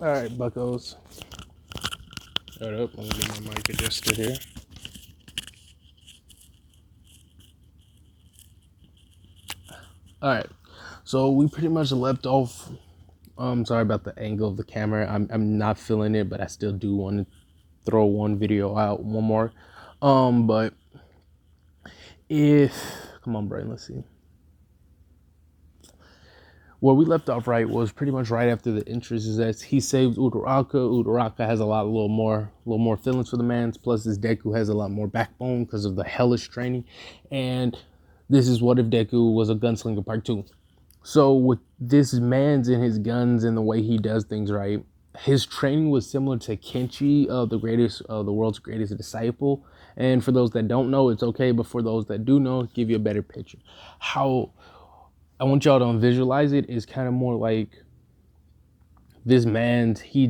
All right, buckos. Hold up, let me get my mic adjusted here. All right, so we pretty much left off. Sorry about the angle of the camera. I'm not feeling it, but I still do want to throw one video out, one more. But if come on, brain, let's see. Where we left off right was pretty much right after the interest is that he saved Uraraka. Uraraka has a little more feelings for the man. Plus, his Deku has a lot more backbone because of the hellish training. And this is what if Deku was a gunslinger part 2. So with this man's and his guns and the way he does things right, his training was similar to Kenshi, the world's greatest disciple. And for those that don't know, it's okay. But for those that do know, give you a better picture. How I want y'all to visualize it is kind of more like this man's, his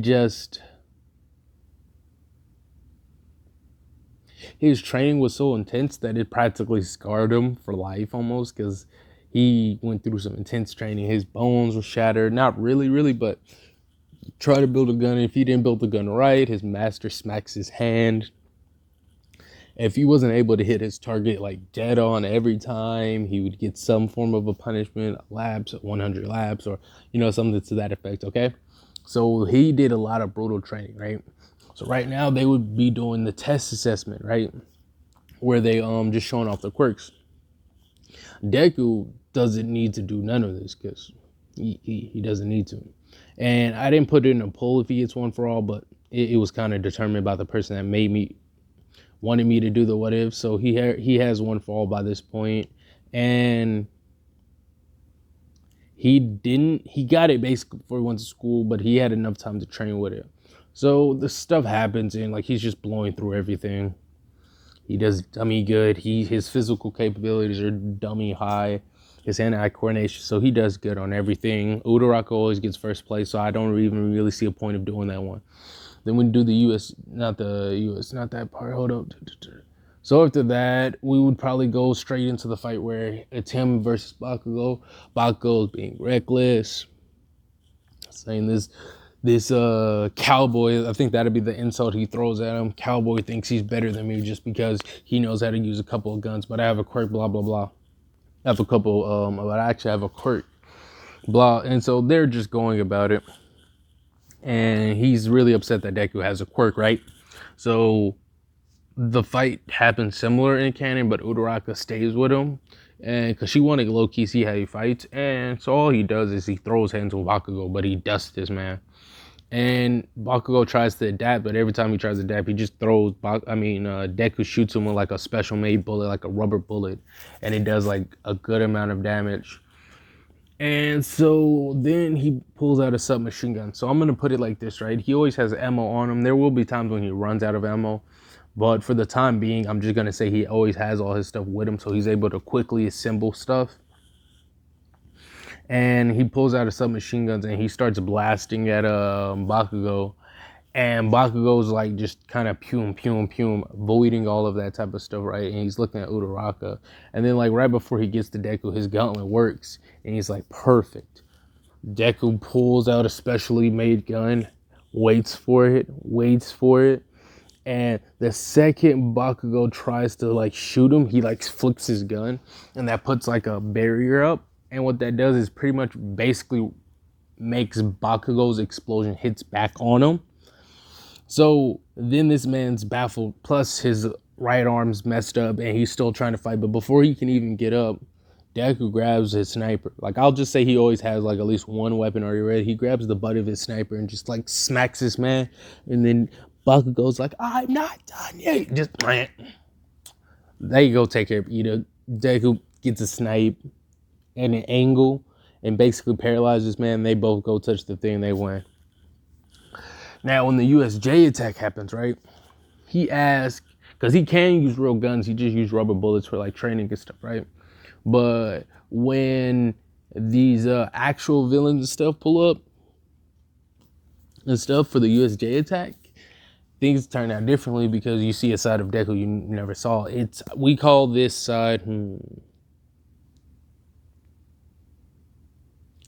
training was so intense that it practically scarred him for life almost, because he went through some intense training. His bones were shattered. Not really, but try to build a gun. If he didn't build the gun right, his master smacks his hand. If he wasn't able to hit his target like dead on every time, he would get some form of a punishment, labs, 100 labs, or something to that effect. Okay, so he did a lot of brutal training, right? So right now they would be doing the test assessment, right, where they just showing off the quirks. Deku doesn't need to do none of this because he doesn't need to. And I didn't put it in a poll if he gets one for all, but it was kind of determined by the person that wanted me to do the what if. So he has one for all by this point, and he got it basically before he went to school, but he had enough time to train with it. So the stuff happens, and like he's just blowing through everything. He does dummy good. His physical capabilities are dummy high. His hand-eye coordination, so he does good on everything. Uraraka always gets first place, so I don't even really see a point of doing that one. Then we do the US, not that part. Hold up. So after that, we would probably go straight into the fight where it's him versus Bakugo. Bakugo is being reckless, saying this cowboy, I think that'd be the insult he throws at him. Cowboy thinks he's better than me just because he knows how to use a couple of guns, but I have a quirk, blah blah blah. I have a couple, but I actually have a quirk, blah. And so they're just going about it, and he's really upset that Deku has a quirk, right? So the fight happens similar in canon, but Uraraka stays with him, and because she wanted low-key see how he fights, and so all he does is he throws hands with Bakugo, but he dusts this man. And Bakugo tries to adapt, but every time he tries to adapt, he just throws. Deku shoots him with like a special made bullet, like a rubber bullet, and it does like a good amount of damage. And so then he pulls out a submachine gun. So I'm gonna put it like this, right? He always has ammo on him. There will be times when he runs out of ammo, but for the time being, I'm just gonna say he always has all his stuff with him, so he's able to quickly assemble stuff. And he pulls out a submachine guns and he starts blasting at Bakugo. And Bakugo's like just kind of pume, avoiding all of that type of stuff, right? And he's looking at Uraraka. And then like right before he gets to Deku, his gauntlet works. And he's like, perfect. Deku pulls out a specially made gun, waits for it. And the second Bakugo tries to like shoot him, he like flicks his gun. And that puts like a barrier up. And what that does is pretty much basically makes Bakugo's explosion hits back on him. So then this man's baffled, plus his right arm's messed up and he's still trying to fight. But before he can even get up, Deku grabs his sniper. Like, I'll just say he always has like at least one weapon already ready. He grabs the butt of his sniper and just like smacks this man. And then Bakugo's like, I'm not done yet. Just plant. There you go, take care of Ida. Deku gets a snipe and an angle and basically paralyzes this man. They both go touch the thing, they win. Now, when the USJ attack happens, right, he asks, because he can use real guns, he just used rubber bullets for like training and stuff, right? But when these actual villains and stuff pull up and stuff for the USJ attack, things turn out differently because you see a side of Deku you never saw. We call this side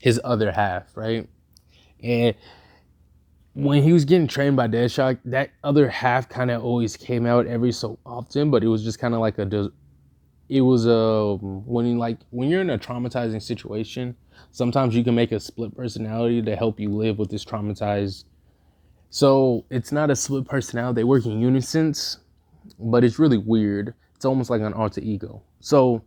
his other half, right? And when he was getting trained by Deadshot, that other half kind of always came out every so often, but it was just kind of like it was when you're in a traumatizing situation, sometimes you can make a split personality to help you live with this traumatized. So it's not a split personality; they work in unison, but it's really weird. It's almost like an alter ego. So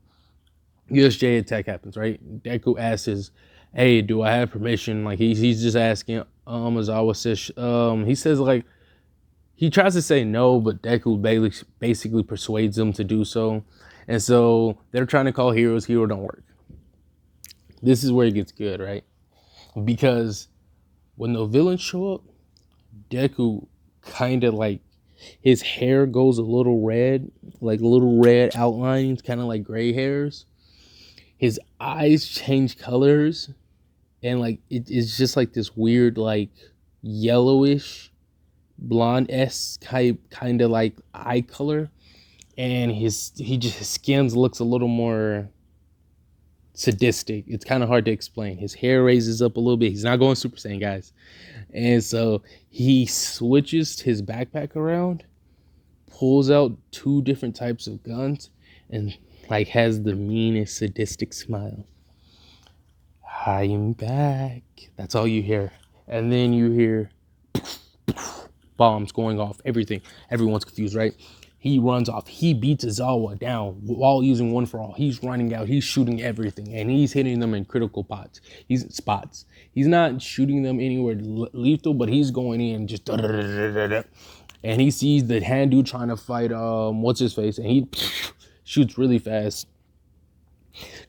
USJ attack happens, right? Deku asks, "Hey, do I have permission?" Like he's just asking. Azawa says, he says like he tries to say no, but Deku basically persuades him to do so, and so they're trying to call heroes. Hero don't work. This is where it gets good, right? Because when the villains show up, Deku kind of like his hair goes a little red, like little red outlines, kind of like gray hairs. His eyes change colors, and like it's just like this weird, like yellowish, blonde s kind of like eye color, and his skin looks a little more sadistic. It's kind of hard to explain. His hair raises up a little bit. He's not going Super Saiyan, guys. And so he switches his backpack around, pulls out two different types of guns, and like has the meanest sadistic smile. I'm back. That's all you hear. And then you hear bombs going off, everything. Everyone's confused, right? He runs off. He beats Izawa down while using one for all. He's running out. He's shooting everything, and he's hitting them in critical spots. He's not shooting them anywhere lethal, but he's going in just da da da da da. And he sees the hand dude trying to fight what's his face, and he shoots really fast.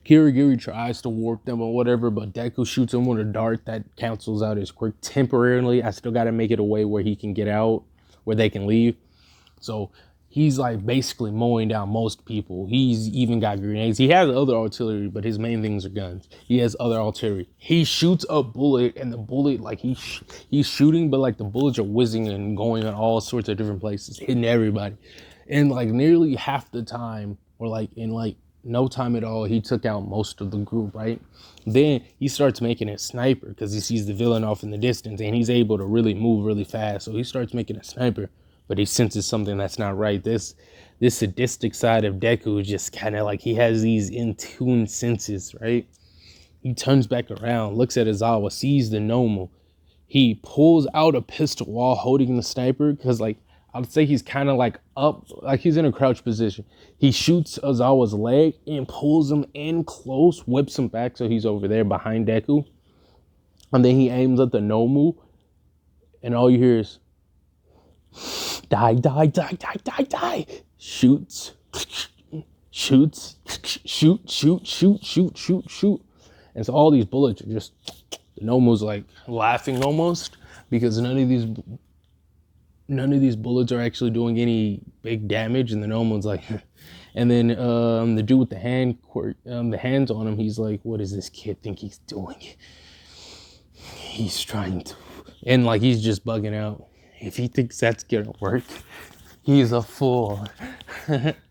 Kirigiri tries to warp them or whatever, but Deku shoots him with a dart that cancels out his quirk temporarily. I still got to make it a way where he can get out, where they can leave. So he's like basically mowing down most people. He's even got grenades. He has other artillery, but his main things are guns. He has other artillery. He shoots a bullet, and the bullet, like he's shooting, but like the bullets are whizzing and going in all sorts of different places, hitting everybody. And like nearly half the time, or like in like no time at all, he took out most of the group, right? Then he starts making a sniper because he sees the villain off in the distance, and he's able to really move really fast. So he starts making a sniper, but he senses something that's not right. This sadistic side of Deku is just kind of like he has these in tune senses, right? He turns back around, looks at Izawa, sees the Nomu. He pulls out a pistol while holding the sniper because like I'd say he's kind of like up, like he's in a crouch position. He shoots Ozawa's leg and pulls him in close, whips him back so he's over there behind Deku. And then he aims at the Nomu, and all you hear is die, die, die, die, die, die. Shoots, shoots, shoot, shoot, shoot, shoot, shoot, shoot. And so all these bullets are just, the Nomu's like laughing almost because none of these bullets are actually doing any big damage, and the Nomu's like, and then the dude with the hands on him, he's like, what does this kid think he's doing? He's trying to, and like he's just bugging out. If he thinks that's gonna work, he's a fool.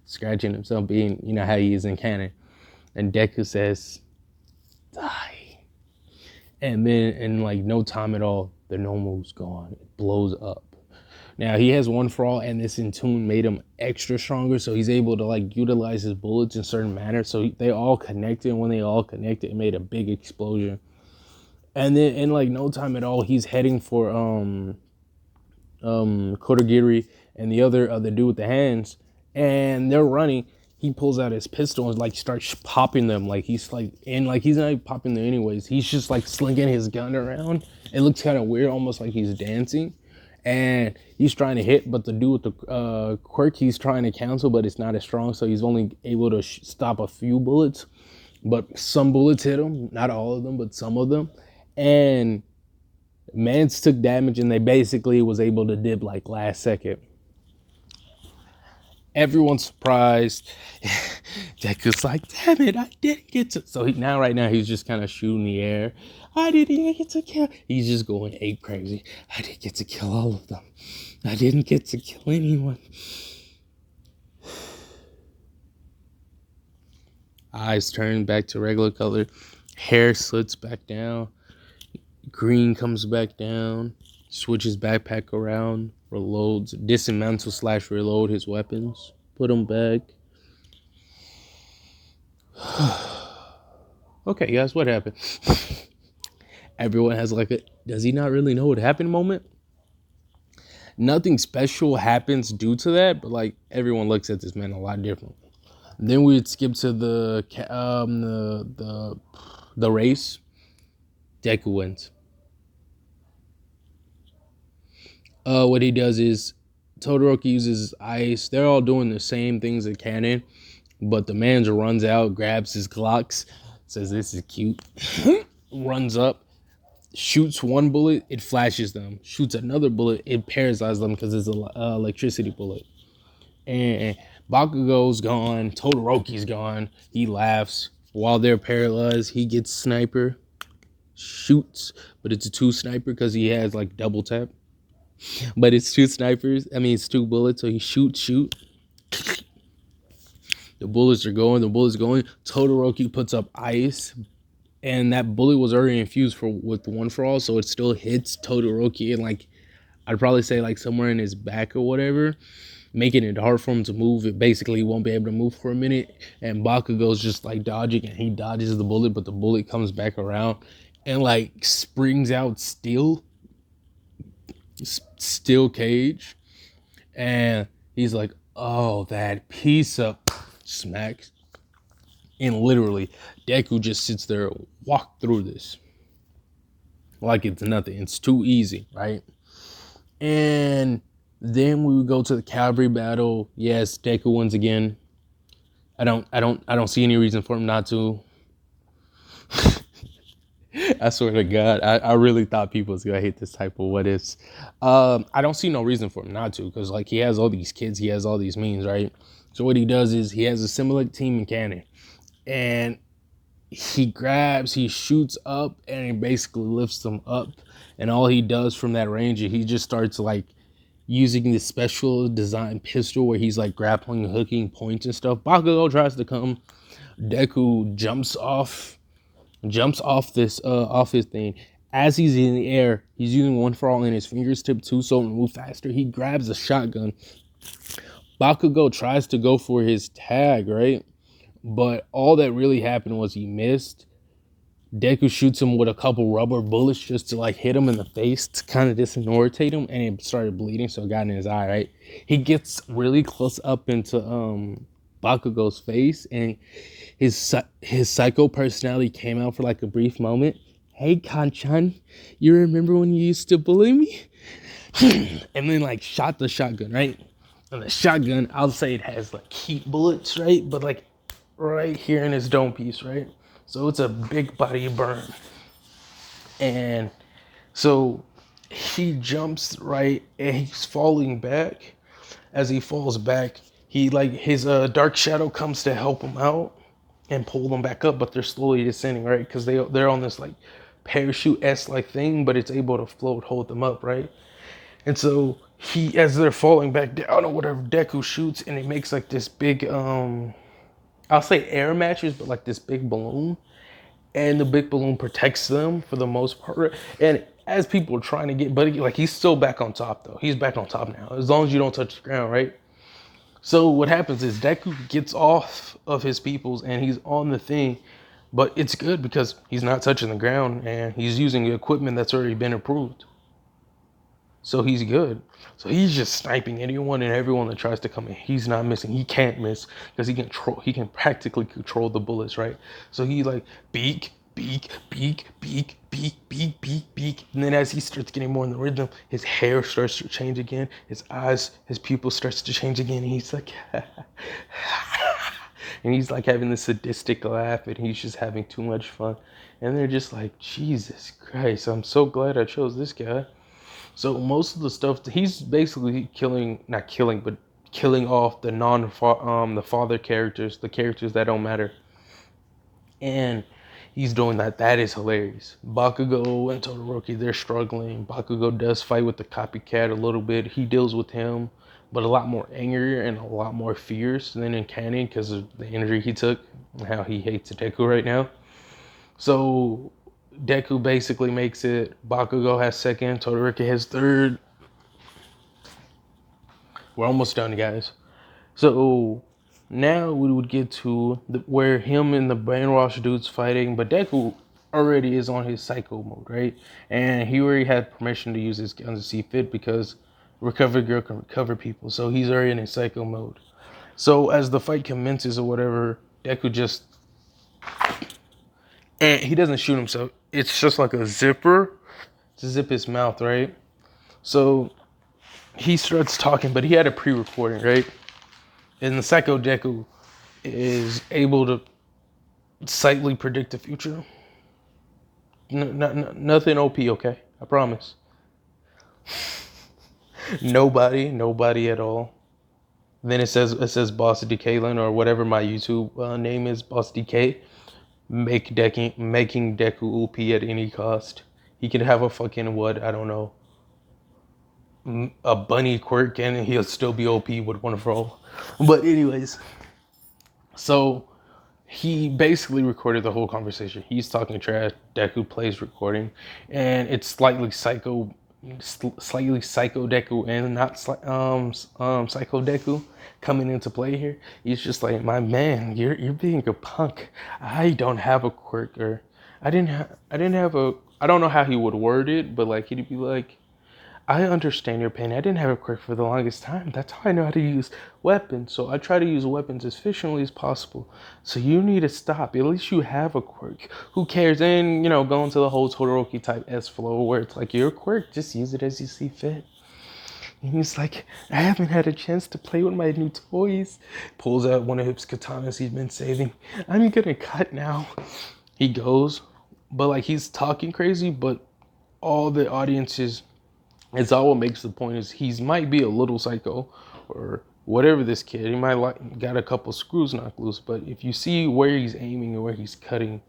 Scratching himself, being how he is in canon. And Deku says, die. And then in like no time at all, the Nomu's gone. It blows up. Now he has one for all, and this in tune made him extra stronger, so he's able to like utilize his bullets in certain manners. So they all connected, and when they all connected, it made a big explosion. And then in like no time at all, he's heading for Kodagiri and the dude with the hands, and they're running. He pulls out his pistol and like starts popping them. Like he's like, and like he's not even popping them anyways. He's just like slinging his gun around. It looks kind of weird, almost like he's dancing. And he's trying to hit, but the dude with the quirk, he's trying to cancel, but it's not as strong, so he's only able to stop a few bullets. But some bullets hit him, not all of them, but some of them. And Mance took damage, and they basically was able to dip like last second. Everyone's surprised. Deku's like, damn it, I didn't get to. So right now he's just kind of shooting the air. I didn't even get to kill. He's just going ape crazy. I didn't get to kill all of them. I didn't get to kill anyone. Eyes turn back to regular color. Hair slits back down. Green comes back down, switches backpack around, reloads, dismantle slash reload his weapons, put them back. Okay, guys, what happened? Everyone has like a does he not really know what happened moment? Nothing special happens due to that, but like everyone looks at this man a lot differently. Then we would skip to the race. Deku wins. What he does is Todoroki uses ice. They're all doing the same things at cannon, but the man runs out, grabs his Glocks, says this is cute, runs up, shoots one bullet, it flashes them. Shoots another bullet, it paralyzes them because it's an electricity bullet. And Bakugo's gone, Todoroki's gone. He laughs. While they're paralyzed, he gets sniper, shoots, but it's a two sniper because he has like double tap. But it's two snipers. I mean, it's two bullets, so he shoot. The bullets are going. Todoroki puts up ice, and that bullet was already infused with one for all, so it still hits Todoroki, and like I'd probably say like somewhere in his back or whatever, making it hard for him to move. It basically won't be able to move for a minute, and Bakugo's just like dodging, and he dodges the bullet, but the bullet comes back around and like springs out steel cage, and he's like, oh, that piece of smacks. And literally, Deku just sits there, walk through this like it's nothing. It's too easy, right? And then we would go to the cavalry battle. Yes, Deku wins again. I don't see any reason for him not to. I swear to God, I really thought people was gonna hate this type of what ifs. I don't see no reason for him not to, because like he has all these kids, he has all these means, right? So what he does is he has a similar team in canon, and he shoots up, and he basically lifts them up, and all he does from that range is he just starts like using this special design pistol where he's like grappling and hooking points and stuff. Bakugo tries to come. Deku jumps off his thing. As he's in the air, he's using one for all in his fingers tip too, so to move faster. He grabs a shotgun. Bakugo tries to go for his tag, right? But all that really happened was he missed. Deku shoots him with a couple rubber bullets just to like hit him in the face to kind of disinorientate him, and it started bleeding, so it got in his eye, right? He gets really close up into Bakugo's face, and his psycho personality came out for like a brief moment. Hey, Kanchan, you remember when you used to bully me? And then like shot the shotgun, right? And the shotgun, I'll say it has like heat bullets, right? But like right here in his dome piece, right? So it's a big body burn. And so he jumps, right, and he's falling back. As he falls back, he like his dark shadow comes to help him out and pull them back up, but they're slowly descending, right? Because they're on this like parachute-esque like thing, but it's able to float, hold them up, right? And so he, as they're falling back down or whatever, Deku shoots, and it makes like this big I'll say air matches, but like this big balloon, and the big balloon protects them for the most part. And as people are trying to get, but like he's still back on top though. He's back on top now, as long as you don't touch the ground, right? So what happens is Deku gets off of his peoples and he's on the thing, but it's good because he's not touching the ground and he's using equipment that's already been approved. So he's good. So he's just sniping anyone and everyone that tries to come in. He's not missing. He can't miss because he can practically control the bullets, right? So he like beak, beak, beak, beak, beak, beak, beak, beak. And then as he starts getting more in the rhythm, his hair starts to change again. His eyes, his pupils starts to change again. And he's like, and he's like having this sadistic laugh, and he's just having too much fun. And they're just like, Jesus Christ, I'm so glad I chose this guy. So most of the stuff he's basically not killing, but killing off the the father characters, the characters that don't matter, and he's doing that. That is hilarious. Bakugo and Todoroki, they're struggling. Bakugo does fight with the copycat a little bit. He deals with him, but a lot more angrier and a lot more fierce than in canon because of the injury he took and how he hates Deku right now. So Deku basically makes it. Bakugo has second. Todoroki has third. We're almost done, guys. So now we would get to where him and the brainwash dude's fighting, but Deku already is on his psycho mode, right? And he already had permission to use his guns to see fit because Recovery Girl can recover people, so he's already in his psycho mode. So as the fight commences or whatever, Deku just and he doesn't shoot himself. It's just like a zipper to zip his mouth, right? So he starts talking, but he had a pre-recording, right? And the Psycho Deku is able to slightly predict the future. Nothing OP, okay? I promise. Nobody at all. Then it says Boss DKlin or whatever my YouTube name is, Boss DK, making Deku OP at any cost. He could have a fucking what, I don't know, a bunny quirk and he'll still be OP with one for all. But anyways, so he basically recorded the whole conversation. He's talking trash. Deku plays recording, and it's slightly psycho Deku, and not psycho Deku coming into play here. He's just like, my man, you're being a punk. I don't have a quirk, or I didn't have a. I don't know how he would word it, but like he'd be like, I understand your pain. I didn't have a quirk for the longest time. That's how I know how to use weapons. So I try to use weapons as efficiently as possible. So you need to stop. At least you have a quirk. Who cares? And, going to the whole Todoroki type S flow where it's like, your quirk, just use it as you see fit. And he's like, I haven't had a chance to play with my new toys. Pulls out one of his katanas he's been saving. I'm gonna cut now. He goes, but like he's talking crazy, but all the audiences, it's all what makes the point is he's might be a little psycho or whatever this kid. He might like got a couple screws knocked loose, but if you see where he's aiming and where he's cutting,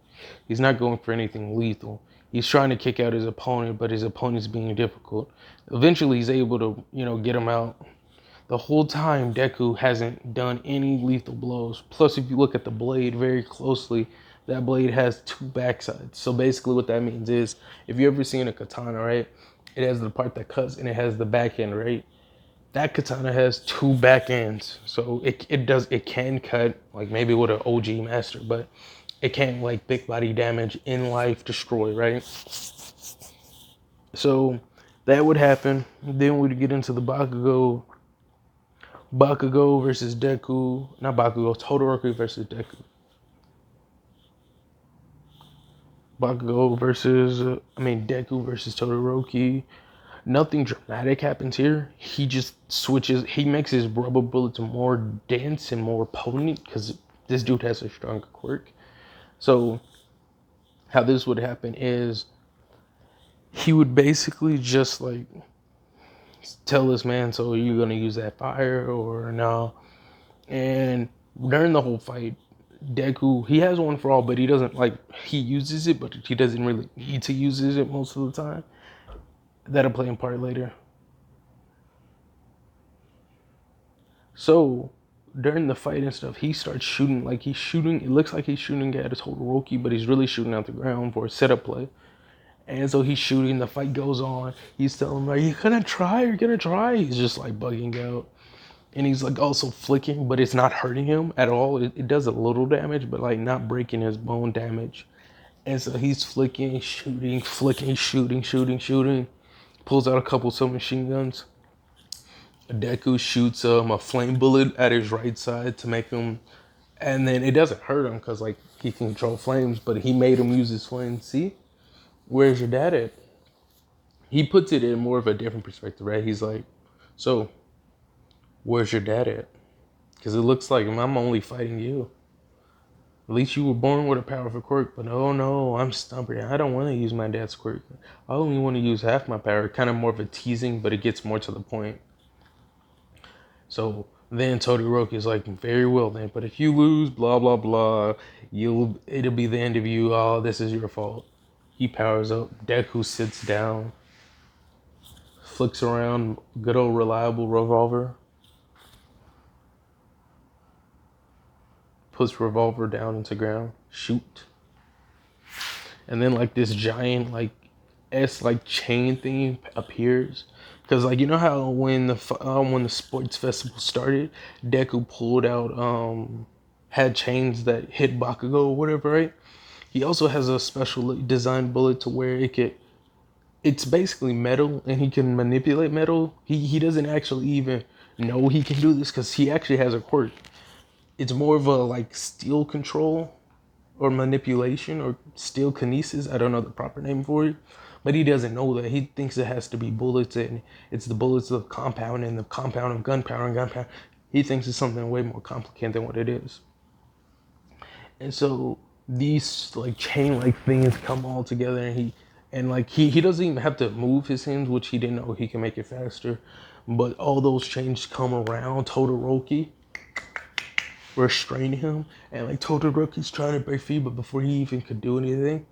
he's not going for anything lethal. He's trying to kick out his opponent, but his opponent's being difficult. Eventually, he's able to, get him out. The whole time, Deku hasn't done any lethal blows. Plus, if you look at the blade very closely, that blade has two backsides. So basically what that means is, if you ever seen a katana, right? It has the part that cuts and it has the back end, right? That katana has two back ends. So it can cut, like maybe with an OG master, but it can't like big body damage, in life destroy, right? So that would happen. Then we'd get into the Bakugo versus Deku. Not Bakugo, Todoroki versus Deku. Deku versus Todoroki. Nothing dramatic happens here. He just switches. He makes his rubber bullets more dense and more potent because this dude has a stronger quirk. So how this would happen is he would basically just like tell this man, so are you gonna use that fire or no? And during the whole fight, Deku, he has one for all, but he doesn't like, he uses it, but he doesn't really need to use it most of the time. That'll play in part later. So during the fight and stuff, he starts shooting, like he's shooting, it looks like he's shooting at his Todoroki, but he's really shooting out the ground for a setup play. And so he's shooting, the fight goes on. He's telling him, are you gonna try? You're gonna try? He's just like bugging out. And he's like also flicking, but it's not hurting him at all. It does a little damage, but like not breaking his bone damage. And so he's flicking, shooting, flicking, shooting. Pulls out a couple submachine guns. Deku shoots a flame bullet at his right side to make him, and then it doesn't hurt him because like he can control flames, but he made him use his flames. See, where's your dad at? He puts it in more of a different perspective, right? He's like, so where's your dad at? Because it looks like I'm only fighting you. At least you were born with a powerful quirk, but oh no, I'm stubborn. I don't want to use my dad's quirk. I only want to use half my power. Kind of more of a teasing, but it gets more to the point. So then Todoroki is like, very well then, but if you lose, blah blah blah, it'll be the end of you. Oh, this is your fault. He powers up. Deku sits down, flicks around, good old reliable revolver. Puts revolver down into ground. Shoot. and then like this giant like like chain thing appears. Cause like you know how when the sports festival started, Deku pulled out had chains that hit Bakugo or whatever, right? He also has a special designed bullet to where it's basically metal and he can manipulate metal. He doesn't actually even know he can do this because he actually has a quirk. It's more of a like steel control or manipulation or steel kinesis. I don't know the proper name for it. But he doesn't know that. He thinks it has to be bullets and it's the bullets of compound and the compound of gunpowder and gunpowder. He thinks it's something way more complicated than what it is. And so these like chain like things come all together and like he doesn't even have to move his hands, which he didn't know he can make it faster. But all those chains come around Todoroki, restrain him, and like Todoroki's trying to break free, but before he even could do anything,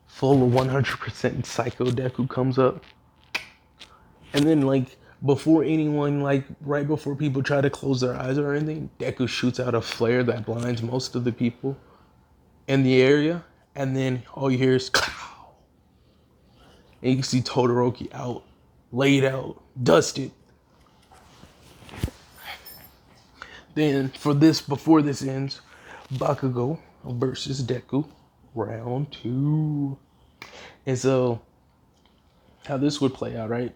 full of 100% Psycho Deku comes up. And then like before anyone like right before people try to close their eyes or anything, Deku shoots out a flare that blinds most of the people in the area, and then all you hear is and you can see Todoroki out, laid out, dusted. Then before this ends, Bakugo versus Deku, round 2. And so how this would play out, right,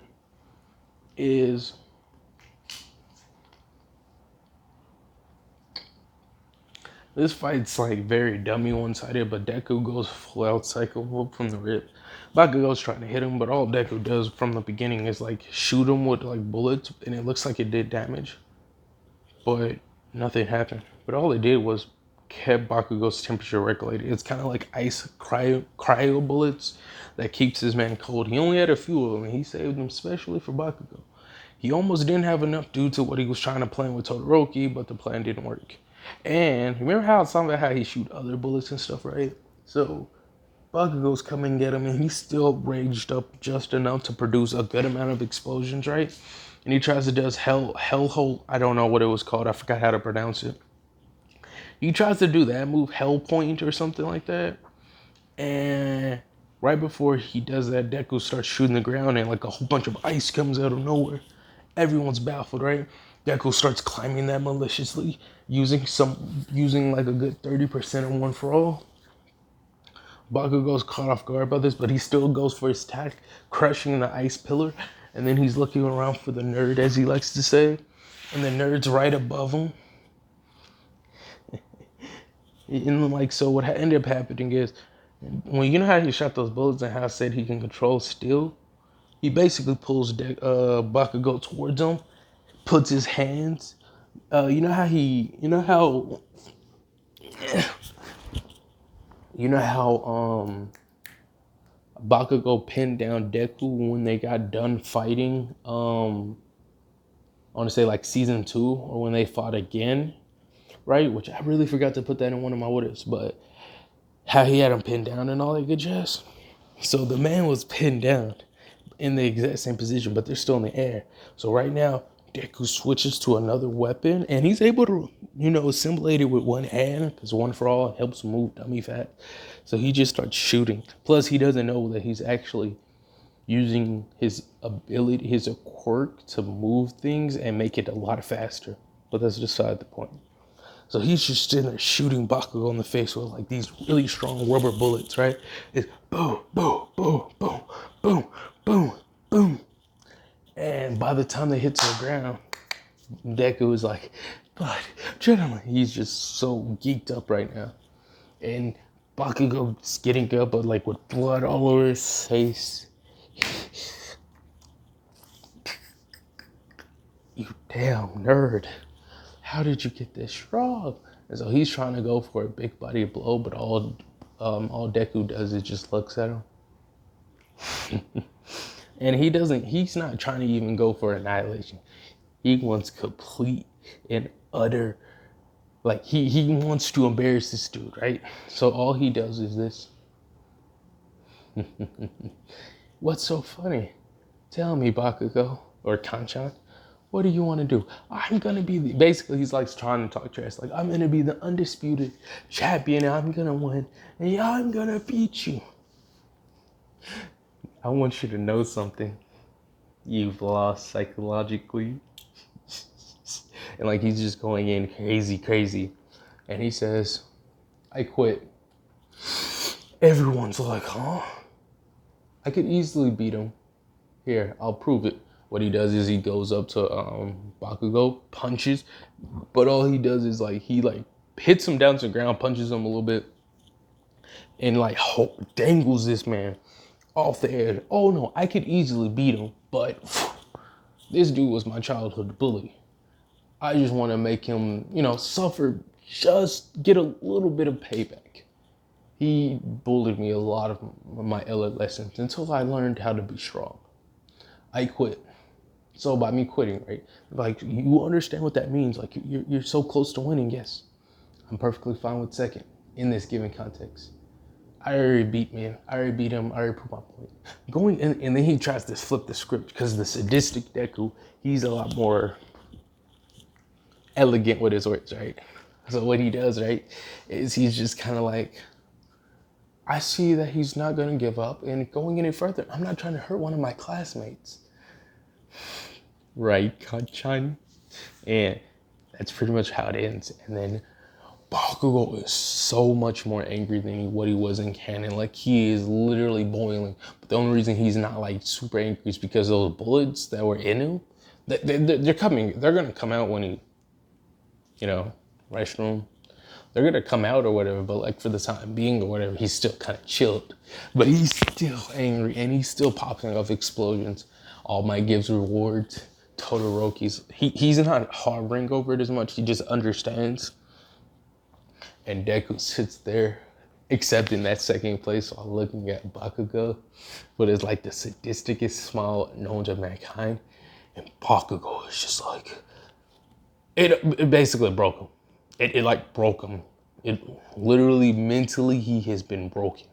is this fight's like very dummy one-sided, but Deku goes full out Psycho Whoop from the rip. Bakugo's trying to hit him, but all Deku does from the beginning is like shoot him with like bullets, and it looks like it did damage, but nothing happened. But all it did was kept Bakugo's temperature regulated. It's kind of like ice cryo bullets that keeps his man cold. He only had a few of them, and he saved them specially for Bakugo. He almost didn't have enough due to what he was trying to plan with Todoroki, but the plan didn't work. And remember how it's talking about how he shoot other bullets and stuff, right? So Bakugo's coming and get him, and he's still raged up just enough to produce a good amount of explosions, right? And he tries to do hellhole. I don't know what it was called. I forgot how to pronounce it. He tries to do that move, Hell Point or something like that. And right before he does that, Deku starts shooting the ground, and like a whole bunch of ice comes out of nowhere. Everyone's baffled, right? Deku starts climbing that maliciously, using like a good 30% of One for All. Bakugo's caught off guard by this, but he still goes for his attack, crushing the ice pillar. And then he's looking around for the nerd, as he likes to say. And the nerd's right above him. And like, so what ended up happening is, when you know how he shot those bullets and how I said he can control steel, he basically pulls Bakugo towards him, puts his hands. You know how Bakugo pinned down Deku when they got done fighting. I want to say like season 2 or when they fought again, right? Which I really forgot to put that in one of my what ifs, but how he had him pinned down and all that good jazz. So the man was pinned down in the exact same position, but they're still in the air. So right now, Deku switches to another weapon, and he's able to, assimilate it with one hand, because One for All helps move dummy fat. So he just starts shooting. Plus, he doesn't know that he's actually using his ability, his quirk to move things and make it a lot faster. But that's beside the point. So he's just sitting there shooting Bakugo in the face with like these really strong rubber bullets, right? It's boom, boom, boom, boom, boom, boom, boom. And by the time they hit to the ground, Deku is like, but gentlemen, he's just so geeked up right now. And Bakugo's getting up, but like with blood all over his face. You damn nerd. How did you get this strong? And so he's trying to go for a big body blow, but all Deku does is just looks at him. And he's not trying to even go for annihilation. He wants complete and utter, like he wants to embarrass this dude, right? So all he does is this. What's so funny? Tell me, Bakugo, or Kanchan. What do you want to do? I'm going to be basically he's like trying to talk trash. Like, I'm going to be the undisputed champion. I'm going to win. And I'm going to beat you. I want you to know something. You've lost psychologically. And like he's just going in crazy. And he says, I quit. Everyone's like, huh? I could easily beat him. Here, I'll prove it. What he does is he goes up to Bakugo, punches, but all he does is like he like hits him down to the ground, punches him a little bit, and like dangles this man off the air. Oh no, I could easily beat him, but this dude was my childhood bully. I just want to make him, suffer, just get a little bit of payback. He bullied me a lot of my adolescence until I learned how to be strong. I quit. So by me quitting, right? Like you understand what that means. Like you're so close to winning. Yes, I'm perfectly fine with second in this given context. I already beat man. I already beat him. I already proved my point. Going in, and then he tries to flip the script because the sadistic Deku, he's a lot more elegant with his words, right? So what he does, right, is he's just kind of like, I see that he's not gonna give up and going any further. I'm not trying to hurt one of my classmates. Right, Kachan? And that's pretty much how it ends. And then Bakugo is so much more angry than what he was in canon. Like he is literally boiling. But the only reason he's not like super angry is because those bullets that were in him, they're coming. They're gonna come out when he, restroom. They're gonna come out or whatever. But like for the time being or whatever, he's still kind of chilled. But he's still angry and he's still popping off explosions. All Might gives rewards. Todoroki's he's not harboring over it as much. He just understands. And Deku sits there accepting that second place while looking at Bakugo with his like the sadisticest smile known to mankind. And Bakugo is just like it basically broke him. It like broke him. It literally mentally he has been broken.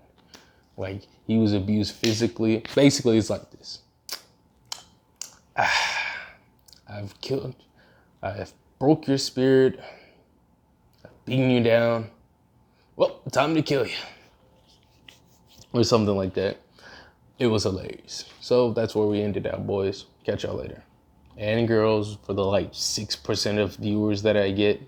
Like he was abused physically. Basically it's like this. I've broke your spirit, I've beaten you down. Well, time to kill you. Or something like that. It was hilarious. So that's where we ended up, boys. Catch y'all later. And girls, for the like 6% of viewers that I get,